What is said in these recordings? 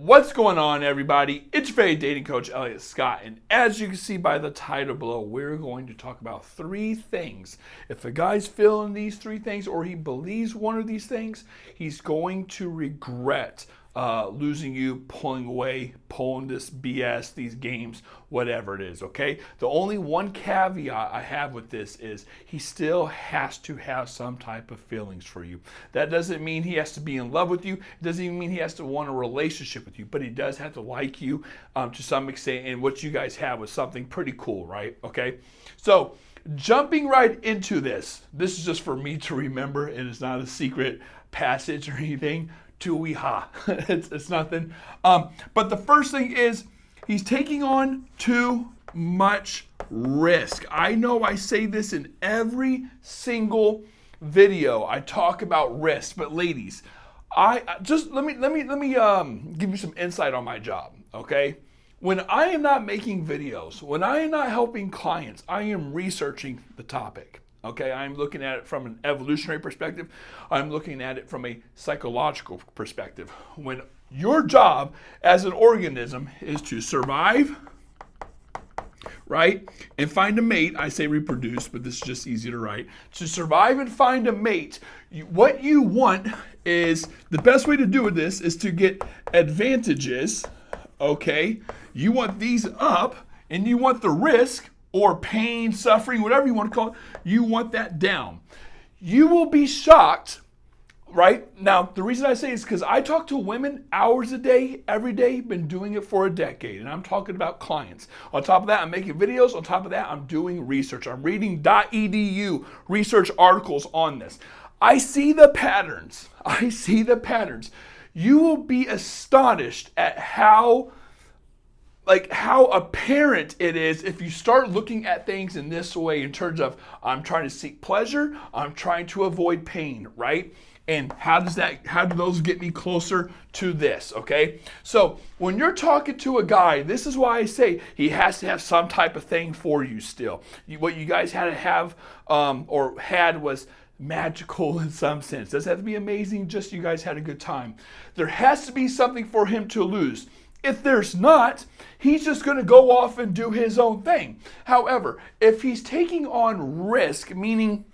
What's going on, everybody? It's your favorite dating coach, Elliot Scott, and as you can see by the title below, we're going to talk about 3 things. If a guy's feeling these 3 things, or he believes one of these things, he's going to regret losing you, pulling away, pulling this BS, these games, whatever it is, okay? The only one caveat I have with this is he still has to have some type of feelings for you. That doesn't mean he has to be in love with you. It doesn't even mean he has to want a relationship with you, but he does have to like you to some extent, and what you guys have was something pretty cool, right? Okay? So, jumping right into this is just for me to remember, and it's not a secret passage or anything. Too-wee-ha. It's nothing. But the first thing is he's taking on too much risk. I know I say this in every single video. I talk about risk, but ladies, I just let me give you some insight on my job, okay? When I am not making videos, when I am not helping clients, I am researching the topic. Okay, I'm looking at it from an evolutionary perspective. I'm looking at it from a psychological perspective. When your job as an organism is to survive, right, and find a mate, I say reproduce, but this is just easy to write. To survive and find a mate, what you want is, the best way to do this is to get advantages, okay? You want these up, and you want the risk, or pain, suffering, whatever you want to call it, you want that down. You will be shocked, right? Now, the reason I say is because I talk to women hours a day, every day, been doing it for a decade, and I'm talking about clients. On top of that, I'm making videos. On top of that, I'm doing research. I'm reading .edu research articles on this. I see the patterns. You will be astonished at how apparent it is if you start looking at things in this way, in terms of, I'm trying to seek pleasure, I'm trying to avoid pain, right? And how do those get me closer to this, okay? So when you're talking to a guy, this is why I say he has to have some type of thing for you still. What you guys had to have or had was magical in some sense. Doesn't have to be amazing, just you guys had a good time. There has to be something for him to lose. If there's not, he's just going to go off and do his own thing. However, if he's taking on risk, meaning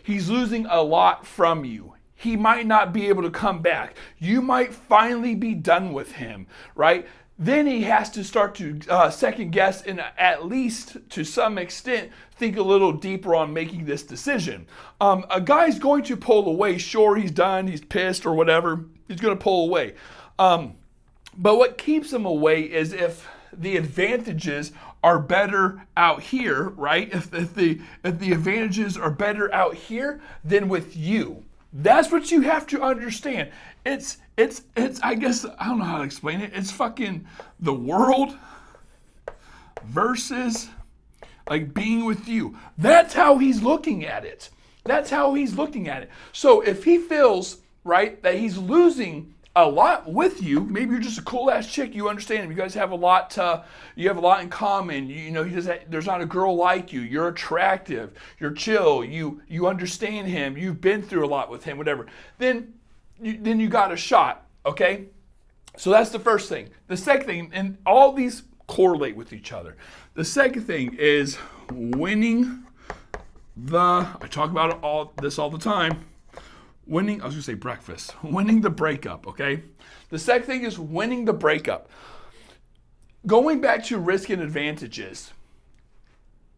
he's losing a lot from you, he might not be able to come back. You might finally be done with him, right? Then he has to start to second guess and at least to some extent think a little deeper on making this decision. A guy's going to pull away. Sure, he's done, he's pissed or whatever. He's going to pull away. But what keeps him away is if the advantages are better out here, right? If the advantages are better out here than with you. That's what you have to understand. It's I guess, I don't know how to explain it. It's fucking the world versus like being with you. That's how he's looking at it. So if he feels, right, that he's losing a lot with you, maybe you're just a cool ass chick, you understand him, you guys have a lot in common, there's not a girl like you, you're attractive, you're chill, you understand him, you've been through a lot with him, whatever, then you got a shot, okay? So that's the first thing. The second thing, and all these correlate with each other. The second thing is winning I talk about all the time. Winning the breakup, okay? The second thing is winning the breakup. Going back to risk and advantages,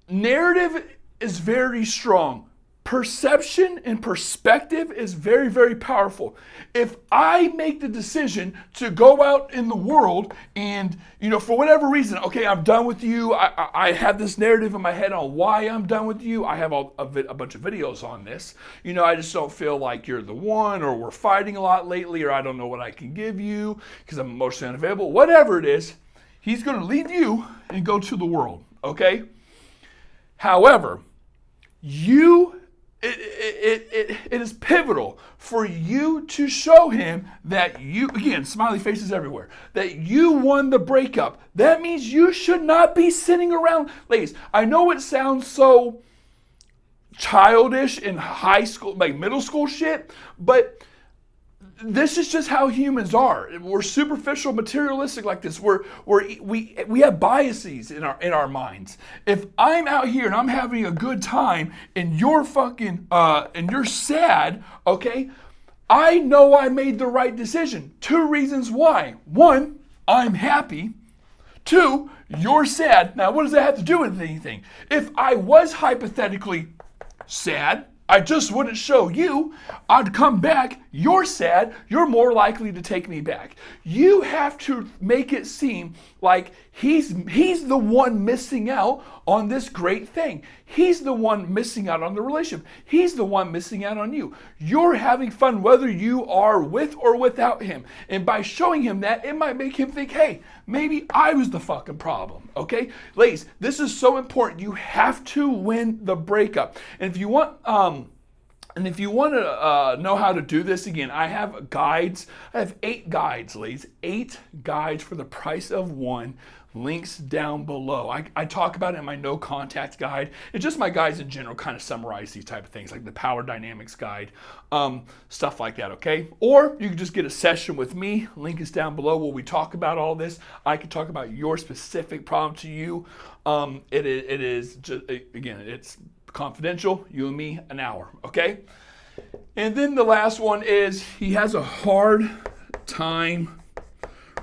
narrative is very strong. Perception and perspective is very, very powerful. If I make the decision to go out in the world and, for whatever reason, okay, I'm done with you. I have this narrative in my head on why I'm done with you. I have a bunch of videos on this. I just don't feel like you're the one, or we're fighting a lot lately, or I don't know what I can give you because I'm emotionally unavailable. Whatever it is, he's going to leave you and go to the world, okay? However, it is pivotal for you to show him that you, again, smiley faces everywhere, that you won the breakup. That means you should not be sitting around. Ladies, I know it sounds so childish in high school, like middle school shit, but this is just how humans are. We're superficial, materialistic like this. We have biases in our minds. If I'm out here and I'm having a good time and you're fucking and you're sad, okay, I know I made the right decision. 2 reasons why. 1, I'm happy. 2, you're sad. Now, what does that have to do with anything? If I was hypothetically sad, I just wouldn't show you. I'd come back. You're sad. You're more likely to take me back. You have to make it seem like he's the one missing out on this great thing. He's the one missing out on the relationship. He's the one missing out on you. You're having fun whether you are with or without him. And by showing him that, it might make him think, hey, maybe I was the fucking problem. Okay? Ladies, this is so important. You have to win the breakup. And if you want to know how to do this, again, I have guides. I have 8 guides, ladies. 8 guides for the price of 1. Links down below. I talk about it in my no contact guide. It's just my guides in general kind of summarize these type of things, like the power dynamics guide, stuff like that, okay? Or you can just get a session with me. Link is down below where we talk about all this. I can talk about your specific problem to you. It is just, again, it's confidential, you and me, an hour, okay? And then the last one is he has a hard time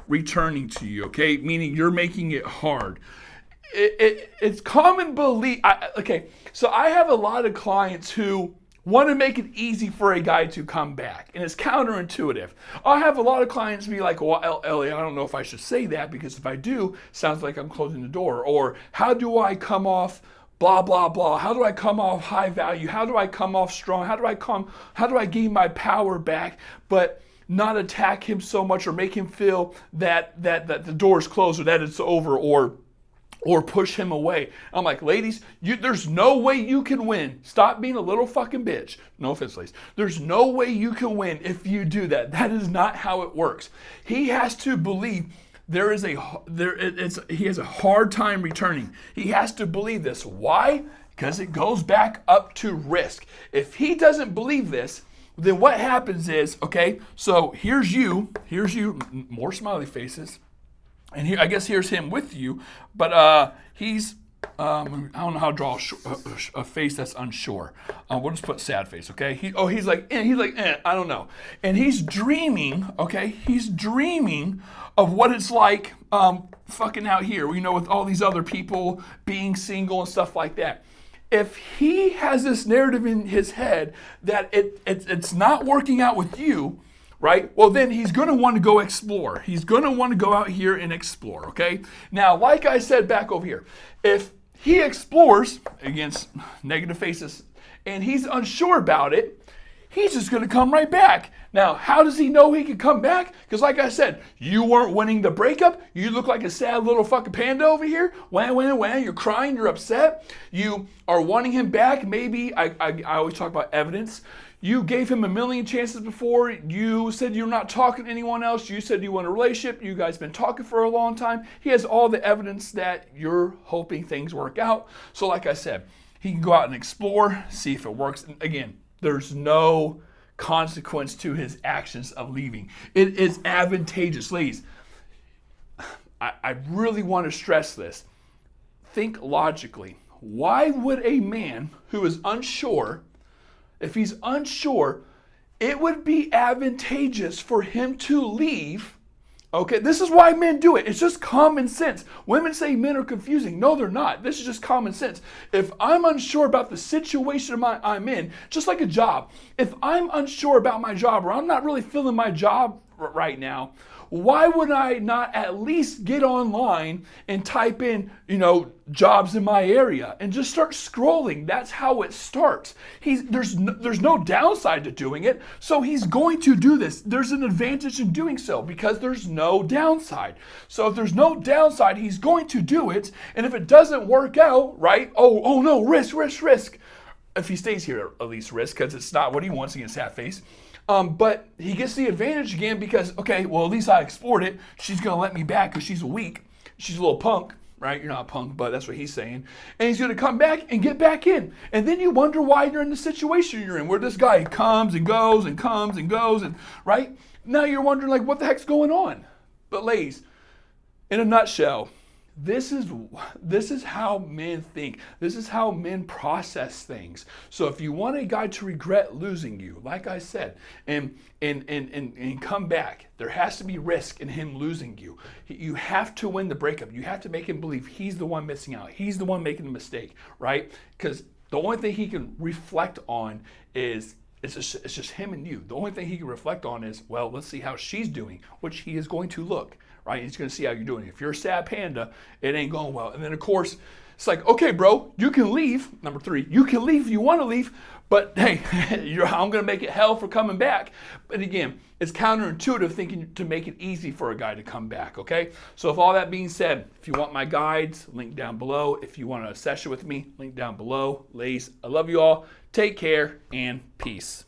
returning to you, okay? Meaning you're making it hard. It's common belief. Okay, so I have a lot of clients who want to make it easy for a guy to come back, and it's counterintuitive. I have a lot of clients be like, well, Elliot, I don't know if I should say that because if I do, sounds like I'm closing the door. Or how do I come off blah, blah, blah. How do I come off high value? How do I come off strong? How do I gain my power back, but not attack him so much or make him feel that the door's closed or that it's over or push him away? I'm like, ladies, there's no way you can win. Stop being a little fucking bitch. No offense, ladies. There's no way you can win if you do that. That is not how it works. He has to believe he has a hard time returning. He has to believe this. Why? Because it goes back up to risk. If he doesn't believe this, then what happens is, okay, so here's you, more smiley faces, and here, I guess here's him with you, but he's, I don't know how to draw a face that's unsure. We'll just put sad face, okay? He's like, I don't know. And he's dreaming, okay? He's dreaming of what it's like fucking out here, with all these other people being single and stuff like that. If he has this narrative in his head that it's not working out with you, right? Well, then he's going to want to go explore. He's going to want to go out here and explore, okay? Now, like I said back over here, if he explores against negative faces and he's unsure about it, he's just going to come right back. Now, how does he know he can come back? Because like I said, you weren't winning the breakup. You look like a sad little fucking panda over here. Wah. You're crying. You're upset. You are wanting him back. Maybe, I always talk about evidence. You gave him a million chances before. You said you're not talking to anyone else. You said you want a relationship. You guys been talking for a long time. He has all the evidence that you're hoping things work out. So like I said, he can go out and explore, see if it works. And again, there's no consequence to his actions of leaving. It is advantageous. Ladies, I really want to stress this. Think logically. Why would a man who is unsure, if he's unsure, it would be advantageous for him to leave. Okay, this is why men do it. It's just common sense. Women say men are confusing. No, they're not. This is just common sense. If I'm unsure about the situation I'm in, just like a job, if I'm unsure about my job or I'm not really feeling my job right now, why would I not at least get online and type in, jobs in my area and just start scrolling? That's how it starts. There's no downside to doing it, so he's going to do this. There's an advantage in doing so because there's no downside. So if there's no downside, he's going to do it, and if it doesn't work out, right? Oh no, risk. If he stays here, at least risk, because it's not what he wants against that face. But he gets the advantage again because, okay, well, at least I explored it. She's going to let me back because she's weak. She's a little punk, right? You're not a punk, but that's what he's saying. And he's going to come back and get back in. And then you wonder why you're in the situation you're in, where this guy comes and goes and comes and goes, and right? Now you're wondering, like, what the heck's going on? But ladies, in a nutshell, this is how men think. This is how men process things. So if you want a guy to regret losing you, like I said, and come back, there has to be risk in him losing you. You have to win the breakup. You have to make him believe he's the one missing out. He's the one making the mistake, right? Because the only thing he can reflect on is it's just him and you. The only thing he can reflect on is, well, let's see how she's doing, which he is going to look, right? He's going to see how you're doing. If you're a sad panda, it ain't going well. And then, of course, it's like, okay, bro, you can leave. Number 3, you can leave if you want to leave, but hey, I'm going to make it hell for coming back. But again, it's counterintuitive thinking to make it easy for a guy to come back, okay? So if all that being said, if you want my guides, link down below. If you want a session with me, link down below. Ladies, I love you all. Take care and peace.